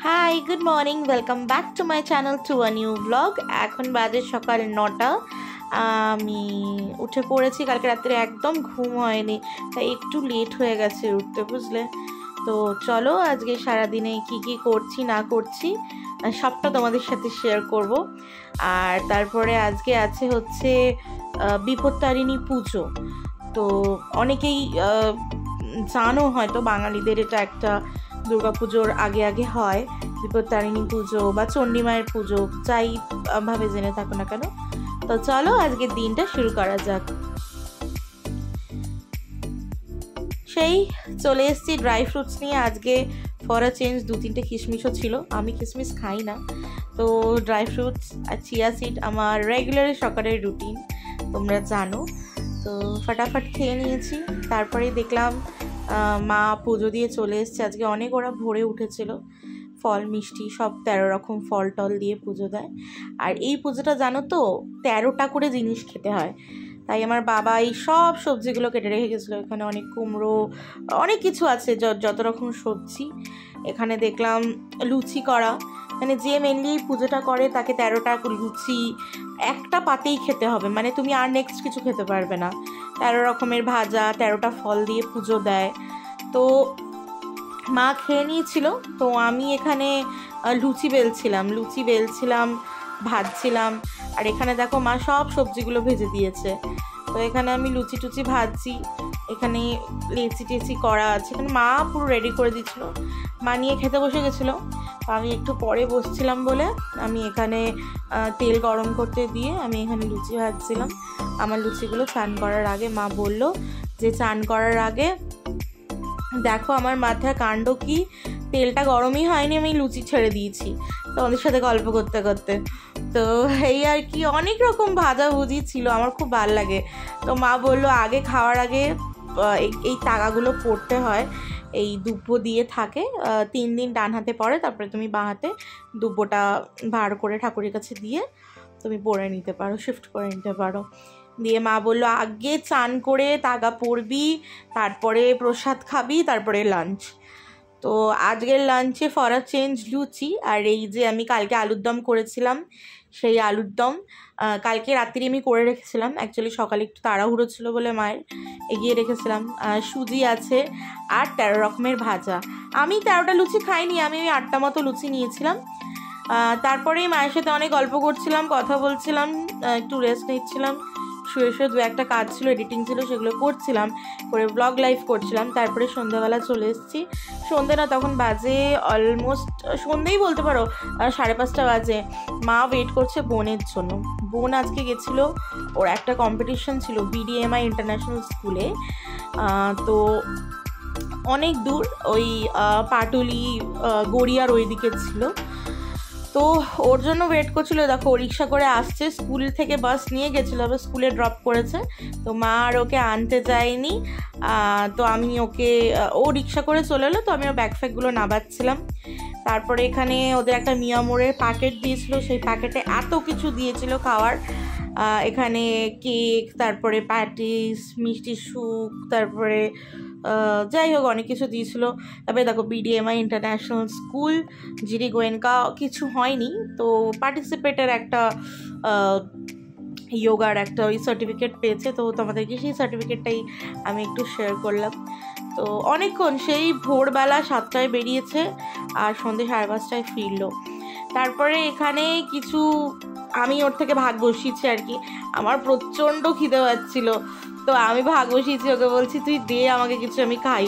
High, good morning, welcome back to my channel to a new vlog. এখন বাজে সকাল 9টা। আমি উঠে পড়েছি, কালকে রাত্রে একদম ঘুম হয়নি, তাই একটু লেট হয়ে গেছে উঠতে, বুঝলে। তো চলো আজকে সারাদিনে কি কি করছি না করছি সবটা তোমাদের সাথে শেয়ার করব। আর তারপরে আজকে আছে হচ্ছে বিপত্তারিণী পুজো। তো অনেকেই জানো হয়তো, বাঙালিদের এটা একটা দুর্গাপুজোর আগে আগে হয় বিপত্তারিণী পুজো বা চণ্ডী মায়ের পুজো, যাই ভাবে জেনে থাকো না কেন। তো চলো আজকের দিনটা শুরু করা যাক। সেই চলে এসেছি ড্রাই ফ্রুটস নিয়ে। আজকে ফর আ চেঞ্জ 2-3টে কিশমিশও ছিল, আমি কিশমিশ খাই না, তো ড্রাই ফ্রুটস আর চিয়া সিড আমার রেগুলার সকালের রুটিন, তোমরা জানো। তো ফটাফট খেয়ে নিয়েছি। তারপরে দেখলাম মা পুজো দিয়ে চলে এসছে। আজকে অনেক ওরা ভোরে উঠেছিল, ফল মিষ্টি সব 13 রকম ফল টল দিয়ে পুজো দেয়। আর এই পুজোটা জানো তো 13টা করে জিনিস খেতে হয়, তাই আমার বাবা এই সব সবজিগুলো কেটে রেখে গেছিলো। এখানে অনেক কুমড়ো, অনেক কিছু আছে, যত রকম সবজি। এখানে দেখলাম লুচি করা, মানে যে মেনলি পুজোটা করে তাকে 13টা লুচি একটা পাতেই খেতে হবে, মানে তুমি আর নেক্সট কিছু খেতে পারবে না। 13 রকমের ভাজা, 13টা ফল দিয়ে পুজো দেয়। তো মা খেয়ে নিয়েছিল, তো আমি এখানে লুচি বেলছিলাম, ভাজছিলাম। আর এখানে দেখো মা সব সবজিগুলো ভেজে দিয়েছে। তো এখানে আমি লুচি টুচি ভাজছি, এখানে লেচি টেচি করা আছে, এখানে মা পুরো রেডি করে দিচ্ছিল। মা নিয়ে খেতে বসে গেছিলো, তো আমি একটু পরে বসছিলাম বলে আমি এখানে তেল গরম করতে দিয়ে আমি এখানে লুচি ভাজছিলাম। আমার লুচিগুলো চান করার আগে মা বলল যে চান করার আগে দেখো আমার মাথার কাণ্ড কি, তেলটা গরমই হয়নি, আমি লুচি ছেড়ে দিয়েছি তোমাদের সাথে গল্প করতে করতে। তো এই আর কি, অনেক রকম ভাজাভুজি ছিল, আমার খুব ভালো লাগে। তো মা বললো আগে খাওয়ার আগে এই তাগাগুলো পড়তে হয়, এই দুব্বো দিয়ে থাকে 3 দিন ডান হাতে পড়ে, তারপরে তুমি বাঁ হাতে দুব্বোটা ভার করে ঠাকুরের কাছে দিয়ে তুমি পরে নিতে পারো, শিফট করে নিতে পারো। দিয়ে মা বললো আগে চান করে তাগা পড়বি, তারপরে প্রসাদ খাবি, তারপরে লাঞ্চ। তো আজকের লাঞ্চে ফর আ চেঞ্জ লুচি, আর এই যে আমি কালকে আলুর দম করেছিলাম সেই আলুর দম কালকে রাত্রি আমি করে রেখেছিলাম। অ্যাকচুয়ালি সকালে একটু তাড়াহুড়ো ছিল বলে মায়ের এগিয়ে রেখেছিলাম। সুজি আছে আর 13 রকমের ভাজা। আমি 13টা লুচি খাইনি, আমি ওই 8টা মতো লুচি নিয়েছিলাম। তারপরেই মায়ের সাথে অনেক গল্প করছিলাম, কথা বলছিলাম, একটু রেস্ট নিচ্ছিলাম, শুয়ে 2-একটা কাজ ছিল, এডিটিং ছিল, সেগুলো করছিলাম, করে ব্লগ লাইভ করছিলাম। তারপরে সন্ধ্যাবেলা চলে এসেছি, সন্ধ্যে না তখন বাজে অলমোস্ট সন্ধ্যেই বলতে পারো, 5:30 বাজে। মা ওয়েট করছে বোনের জন্য। বোন আজকে গেছিলো, ওর একটা কম্পিটিশন ছিল BDMI ইন্টারন্যাশনাল স্কুলে, তো অনেক দূর, ওই পাটুলি গড়িয়ার ওই দিকে ছিল। তো ওর জন্য ওয়েট করছিল। দেখো রিক্সা করে আসছে, স্কুল থেকে বাস নিয়ে গেছিলো, আবার স্কুলে ড্রপ করেছে। তো মা আর ওকে আনতে যায়নি, তো আমি ওকে, ও রিক্সা করে চলে এলো, তো আমি ওর ব্যাগফ্যাগগুলো নামাচ্ছিলাম। তারপরে এখানে ওদের একটা মিয়ামোরের প্যাকেট দিয়েছিল, সেই প্যাকেটে এত কিছু দিয়েছিল খাওয়ার। এখানে কেক, তারপরে প্যাটিস, মিষ্টি সুপ, তারপরে যাই হোক অনেক কিছু দিয়েছিল। তারপরে দেখো BDMI international school, GD Goenka কিছু হয়নি, তো পার্টিসিপেটের একটা যোগার একটা ওই সার্টিফিকেট পেয়েছে, তো তোমাদেরকে সেই সার্টিফিকেটটাই আমি একটু শেয়ার করলাম। তো অনেকক্ষণ, সেই ভোরবেলা 7টায় বেরিয়েছে আর সন্ধ্যে 5:30টায় ফিরলো। তারপরে এখানে কিছু আমি ওর থেকে ভাগ বসিয়েছি আর কি, আমার প্রচণ্ড খিদে পাচ্ছিলো, তো আমি ভাগ বসিয়েছি, ওকে বলছি তুই দে আমাকে কিছু, আমি খাই।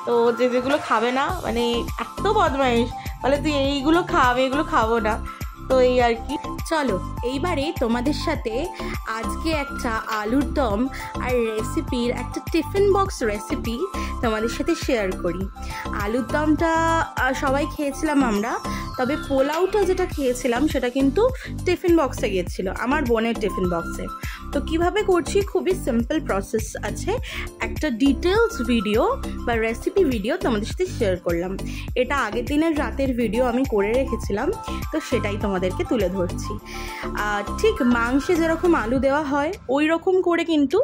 তো যেগুলো খাবে না, মানে এত বদমাইশ, বলে তুই এইগুলো খা, আমি এগুলো খাবো না। তো এই আর কি। চলো এইবারে তোমাদের সাথে আজকে একটা আলুর দম আর রেসিপির একটা টিফিন বক্স রেসিপি তোমাদের সাথে শেয়ার করি। আলুর দমটা সবাই খেয়েছিলাম আমরা, তবে পোলাওটা যেটা খেয়েছিলাম সেটা কিন্তু টিফিন বক্সে গিয়েছিলো, আমার বোনের টিফিন বক্সে। তো কিভাবে করছি খুবই সিম্পল প্রসেস আছে, একটা ডিটেলস ভিডিও বা রেসিপি ভিডিও তোমাদের সাথে শেয়ার করলাম। এটা আগের দিনের রাতের ভিডিও আমি করে রেখেছিলাম, তো সেটাই তোমাদেরকে তুলে ধরছি। ঠিক মাংসে যেরকম আলু দেওয়া হয় ওই রকম করে কিন্তু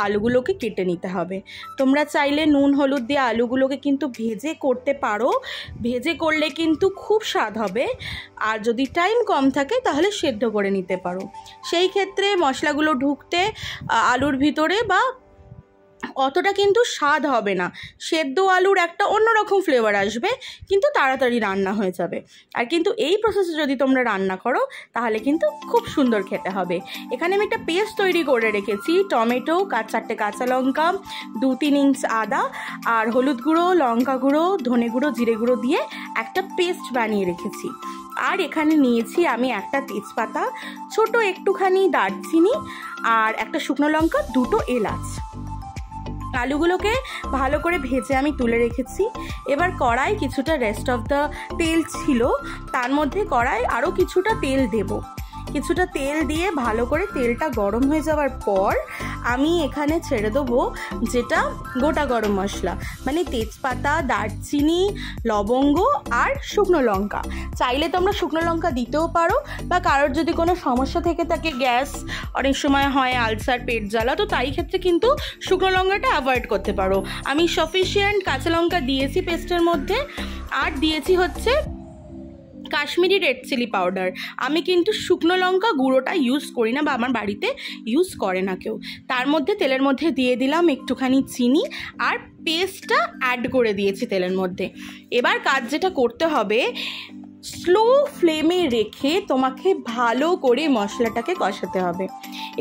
আলুগুলোকে কেটে নিতে হবে। তোমরা চাইলে নুন হলুদ দিয়ে আলুগুলোকে কিন্তু ভেজে করতে পারো, ভেজে করলে কিন্তু খুব স্বাদ হবে। আর যদি টাইম কম থাকে তাহলে সেদ্ধ করে নিতে পারো। সেই ক্ষেত্রে মশলাগুলো ঢুকতে আলুর ভিতরে বা অতটা কিন্তু স্বাদ হবে না, সেদ্ধ আলুর একটা অন্যরকম ফ্লেভার আসবে, কিন্তু তাড়াতাড়ি রান্না হয়ে যাবে। আর কিন্তু এই প্রসেসে যদি তোমরা রান্না করো তাহলে কিন্তু খুব সুন্দর খেতে হবে। এখানে আমি একটা পেস্ট তৈরি করে রেখেছি, টমেটো, 4টে কাঁচা লঙ্কা, 2-3 ইঞ্চ আদা আর হলুদ গুঁড়ো, লঙ্কা গুঁড়ো, ধনে গুঁড়ো, জিরে গুঁড়ো দিয়ে একটা পেস্ট বানিয়ে রেখেছি। আর এখানে নিয়েছি আমি একটা তেজপাতা, ছোট একটুখানি দারচিনি আর একটা শুকনো লঙ্কা, 2টো এলাচ। আলুগুলোকে ভালো করে ভেজে আমি তুলে রেখেছি। এবার কড়াই কিছুটা রেস্ট অফ দ্য তেল ছিল, তার মধ্যে কড়াই আরও কিছুটা তেল দেব। কিছুটা তেল দিয়ে ভালো করে তেলটা গরম হয়ে যাওয়ার পর আমি এখানে ছেড়ে দেবো যেটা গোটা গরম মশলা, মানে তেজপাতা, দারচিনি, লবঙ্গ আর শুকনো লঙ্কা। চাইলে তোমরা শুকনো লঙ্কা দিতেও পারো, বা কারোর যদি কোনো সমস্যা থেকে থাকে, গ্যাস অনেক সময় হয়, আলসার, পেট জ্বালা, তো তাই ক্ষেত্রে কিন্তু শুকনো লঙ্কাটা অ্যাভয়েড করতে পারো। আমি সাফিসিয়েন্ট কাঁচা লঙ্কা দিয়েছি পেস্টের মধ্যে, আর দিয়েছি হচ্ছে কাশ্মীরি রেড চিলি পাউডার। আমি কিন্তু শুকনো লঙ্কা গুঁড়োটা ইউজ করি না, বা আমার বাড়িতে ইউজ করে না কেউ। তার মধ্যে তেলের মধ্যে দিয়ে দিলাম একটুখানি চিনি আর পেস্টটা অ্যাড করে দিয়েছি তেলের মধ্যে। এবার কাজ যেটা করতে হবে, স্লো ফ্লেমে রেখে তোমাকে ভালো করে মশলাটাকে কষাতে হবে।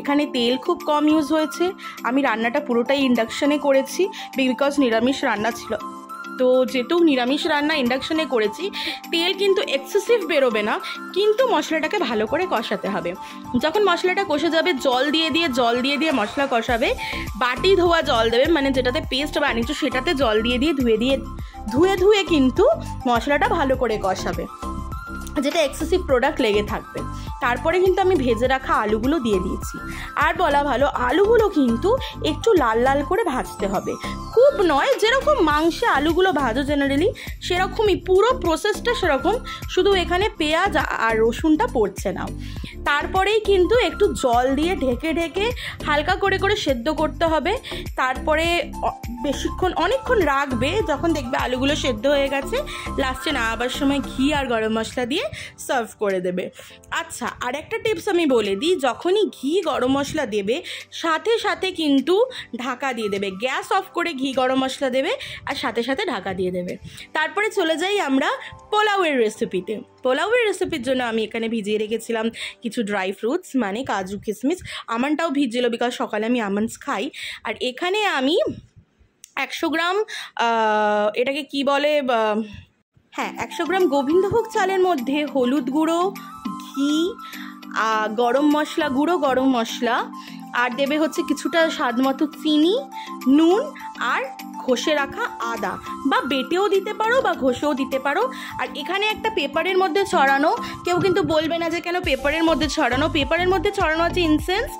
এখানে তেল খুব কম ইউজ হয়েছে। আমি রান্নাটা পুরোটাই ইন্ডাকশানে করেছি, বিকজ নিরামিষ রান্না ছিল। তো যেহেতু নিরামিষ রান্না ইন্ডাকশানে করেছি, তেল কিন্তু এক্সেসিভ বেরোবে না, কিন্তু মশলাটাকে ভালো করে কষাতে হবে। যখন মশলাটা কষে যাবে, জল দিয়ে দিয়ে মশলা কষাবে। বাটি ধোয়া জল দেবে, মানে যেটাতে পেস্ট বানিয়েছো সেটাতে জল দিয়ে ধুয়ে কিন্তু মশলাটা ভালো করে কষাবে, যেটা এক্সেসিভ প্রোডাক্ট লেগে থাকবে। তারপরে কিন্তু আমি ভেজে রাখা আলুগুলো দিয়ে দিয়েছি। আর বলা ভালো, আলুগুলো কিন্তু একটু লাল লাল করে ভাজতে হবে, খুব নয়। যেরকম মাংসে আলুগুলো ভাজো জেনারেলি, সেরকমই পুরো প্রসেসটা সেরকম, শুধু এখানে পেঁয়াজ আর রসুনটা পড়ছে না। তারপরেই কিন্তু একটু জল দিয়ে ঢেকে হালকা করে সেদ্ধ করতে হবে। তারপরে অনেকক্ষণ রাখবে, যখন দেখবে আলুগুলো সেদ্ধ হয়ে গেছে, লাস্টে নামাবার সময় ঘি আর গরম মশলা দিয়ে সার্ভ করে দেবে। আচ্ছা, আর একটা টিপস আমি বলে দিই, যখনই ঘি গরম মশলা দেবে সাথে কিন্তু ঢাকা দিয়ে দেবে। গ্যাস অফ করে ঘি গরম মশলা দেবে আর সাথে ঢাকা দিয়ে দেবে। তারপরে চলে যাই আমরা পোলাওয়ের রেসিপিতে। পোলাওয়ের রেসিপির জন্য আমি এখানে ভিজিয়ে রেখেছিলাম কিছু ড্রাই ফ্রুটস, মানে কাজু, কিশমিশ। আমন্ডটাও ভিজছিল, বিকজ সকালে আমি আমন্ডস খাই। আর এখানে আমি 100 গ্রাম এটাকে কি বলে, 100 গ্রাম গোবিন্দভোগ চালের মধ্যে হলুদ গুঁড়ো, ঘি, গরম মশলা গুঁড়ো, গরম মশলা, আর দেবে হচ্ছে কিছুটা স্বাদ মতো চিনি, নুন আর ঘষে রাখা আদা, বা বেটেও দিতে পারো বা ঘষেও দিতে পারো। আর এখানে একটা পেপারের মধ্যে ছড়ানো, কেউ কিন্তু বলবে না যে কেন পেপারের মধ্যে ছড়ানো। পেপারের মধ্যে ছড়ানো আছে ইনসেন্স,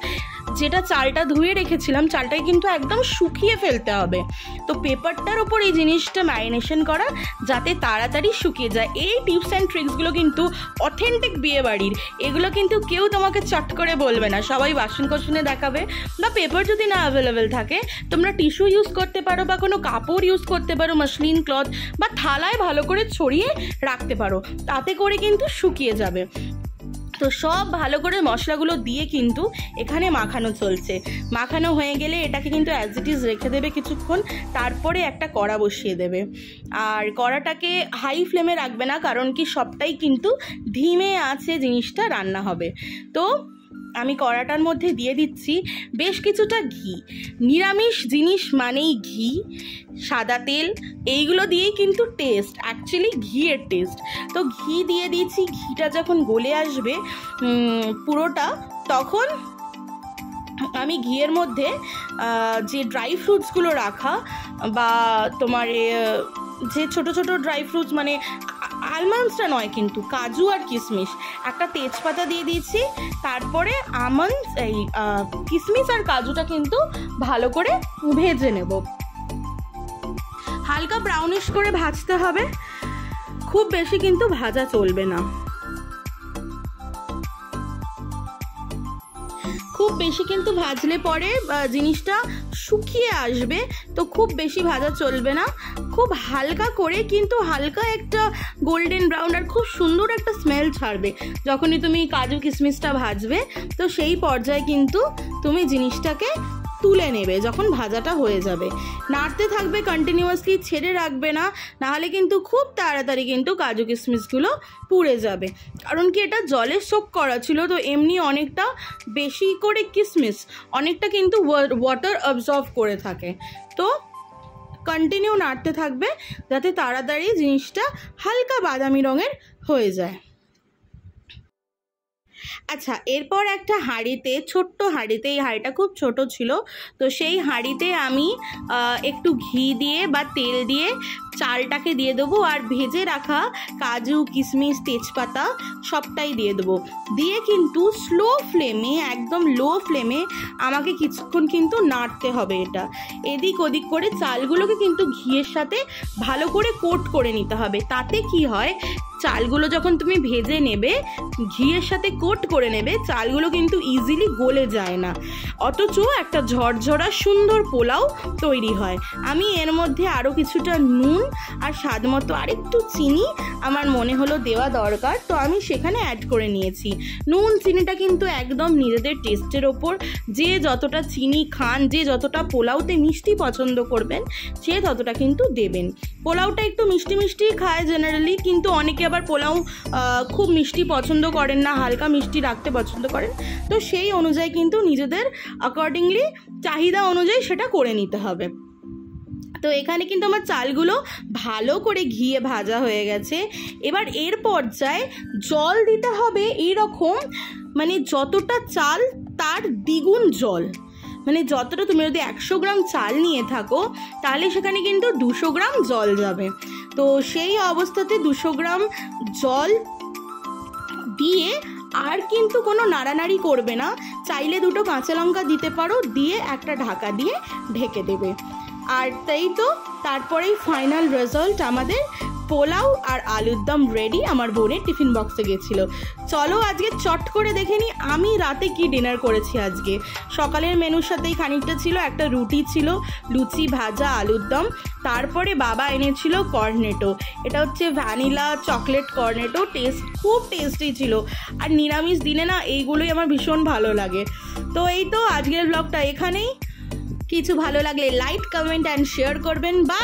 যেটা চালটা ধুয়ে রেখেছিলাম, চালটাকে কিন্তু একদম শুকিয়ে ফেলতে হবে। তো পেপারটার ওপর এই জিনিসটা ম্যারিনেশন করা, যাতে তাড়াতাড়ি শুকিয়ে যায়। এই টিপস অ্যান্ড ট্রিক্সগুলো কিন্তু অথেন্টিক বিয়েবাড়ির, এগুলো কিন্তু কেউ তোমাকে চট করে বলবে না, সবাই বাসন কোসনে দেখাবে। বা পেপার যদি না অ্যাভেলেবেল থাকে, তোমরা টিস্যু ইউজ করতে পারো, বা কোনো কাপড় ইউজ করতে পারো, মসলিন ক্লথ, বা থালায় ভালো করে ছড়িয়ে রাখতে পারো, তাতে করে কিন্তু শুকিয়ে যাবে। তো সব ভালো করে মশলাগুলো দিয়ে কিন্তু এখানে মাখানো চলছে। মাখানো হয়ে গেলে এটাকে কিন্তু অ্যাজ ইট ইজ রেখে দেবে কিছুক্ষণ, তারপরে একটা কড়া বসিয়ে দেবে। আর কড়াটাকে হাই ফ্লেমে রাখবে না, কারণ কি সবটাই কিন্তু ধিমে আছে জিনিসটা রান্না হবে। তো আমি কড়াটার মধ্যে দিয়ে দিচ্ছি বেশ কিছুটা ঘি। নিরামিষ জিনিস মানেই ঘি, সাদা তেল, এইগুলো দিয়েই কিন্তু টেস্ট, অ্যাকচুয়ালি ঘিয়ের টেস্ট। তো ঘি দিয়ে দিয়েছি। ঘিটা যখন গলে আসবে পুরোটা, তখন আমি ঘিয়ের মধ্যে যে ড্রাই ফ্রুটসগুলো রাখা, বা তোমার যে ছোট ছোট ড্রাই ফ্রুটস, মানে আলমন্ডসটা নয় কিন্তু, কাজু আর কিশমিশ। একটা তেজপাতা দিয়ে দিয়েছি, তারপরে আমন্ডস এই কিশমিশ আর কাজুটা কিন্তু ভালো করে ভেজে নেব। হালকা ব্রাউনিশ করে ভাজতে হবে, খুব বেশি কিন্তু ভাজা চলবে না। খুব বেশি কিন্তু ভাজলে পরে জিনিসটা শুকিয়ে আসবে, তো খুব বেশি ভাজা চলবে না। খুব হালকা করে কিন্তু হালকা একটা গোল্ডেন ব্রাউন আর খুব সুন্দর একটা স্মেল ছাড়বে যখনই তুমি কাজু কিশমিশটা ভাজবে। তো সেই পর্যায়ে কিন্তু তুমি জিনিসটাকে তুলে নেবে যখন ভাজাটা হয়ে যাবে। নাড়তে থাকবে কন্টিনিউয়াসলি, ছেড়ে রাখবে না, নাহলে কিন্তু খুব তাড়াতাড়ি কিন্তু কাজু কিশমিশগুলো পুড়ে যাবে। কারণ কি এটা জলে সোক করা ছিল, তো এমনি অনেকটা বেশি করে কিশমিশ অনেকটা কিন্তু ওয়াটার অবজর্ভ করে থাকে। তো কন্টিনিউ নাড়তে থাকবে যাতে তাড়াতাড়ি জিনিসটা হালকা বাদামি রঙের হয়ে যায়। আচ্ছা, এরপর একটা হাঁড়িতে, ছোট্ট হাঁড়িতে, এই হাঁড়িটা খুব ছোট ছিল, তো সেই হাঁড়িতে আমি একটু ঘি দিয়ে বা তেল দিয়ে চালটাকে দিয়ে দেবো, আর ভেজে রাখা কাজু কিশমিশ তেজপাতা সবটাই দিয়ে দেবো। দিয়ে কিন্তু স্লো ফ্লেমে, একদম লো ফ্লেমে আমাকে কিছুক্ষণ কিন্তু নাড়তে হবে। এটা এদিক ওদিক করে চালগুলোকে কিন্তু ঘিয়ের সাথে ভালো করে কোট করে নিতে হবে। তাতে কি হয়, চালগুলো যখন তুমি ভেজে নেবে, ঘিয়ের সাথে কোট করে নেবে, চালগুলো কিন্তু ইজিলি গলে যায় না, অথচ একটা ঝরঝরা সুন্দর পোলাও তৈরি হয়। আমি এর মধ্যে আরও কিছুটা নুন আর স্বাদ মতো আরেকটু চিনি আমার মনে হলো দেওয়া দরকার, তো আমি সেখানে অ্যাড করে নিয়েছি। নুন চিনিটা কিন্তু একদম নিজেদের টেস্টের ওপর, যে যতটা চিনি খান, যে যতটা পোলাওতে মিষ্টি পছন্দ করবেন, সে ততটা কিন্তু দেবেন। পোলাওটা একটু মিষ্টি মিষ্টি খায় জেনারেলি, কিন্তু অনেকে আবার পোলাও খুব মিষ্টি পছন্দ করেন না, হালকা মিষ্টি রাখতে পছন্দ করেন। তো সেই অনুযায়ী কিন্তু নিজেদের অ্যাকর্ডিংলি চাহিদা অনুযায়ী সেটা করে নিতে হবে। তো এখানে কিন্তু আমার চালগুলো ভালো করে ঘিয়ে ভাজা হয়ে গেছে। এবার এর পর্যায়ে জল দিতে হবে এইরকম, মানে যতটা চাল তার দ্বিগুণ জল। মানে যতটা, তুমি যদি 100 গ্রাম চাল নিয়ে থাকো তাহলে সেখানে কিন্তু 200 গ্রাম জল যাবে। তো সেই অবস্থাতে 200 গ্রাম জল দিয়ে আর কিন্তু কোনো নাড়ানাড়ি করবে না। চাইলে 2টো কাঁচা লঙ্কা দিতে পারো, দিয়ে একটা ঢাকা দিয়ে ঢেকে দেবে। আর তাই তো তারপরেই ফাইনাল রেজাল্ট, আমাদের পোলাও আর আলুর দম রেডি। আমার বোনের টিফিন বক্সে গেছিলো। চলো আজকে চট করে দেখে নিই আমি রাতে কি ডিনার করেছি। আজকে সকালের মেনুর সাথেই খানিকটা ছিল, একটা রুটি ছিল, লুচি ভাজা আলুর দম, তারপরে বাবা এনেছিল কর্নেটো। এটা হচ্ছে ভ্যানিলা চকলেট কর্নেটো, খুব টেস্টি ছিল। আর নিরামিষ দিনে না এইগুলোই আমার ভীষণ ভালো লাগে। তো এই তো আজকের ব্লগটা এখানেই। কিছু ভালো লাগলে লাইক, কমেন্ট অ্যান্ড শেয়ার করবেন। বা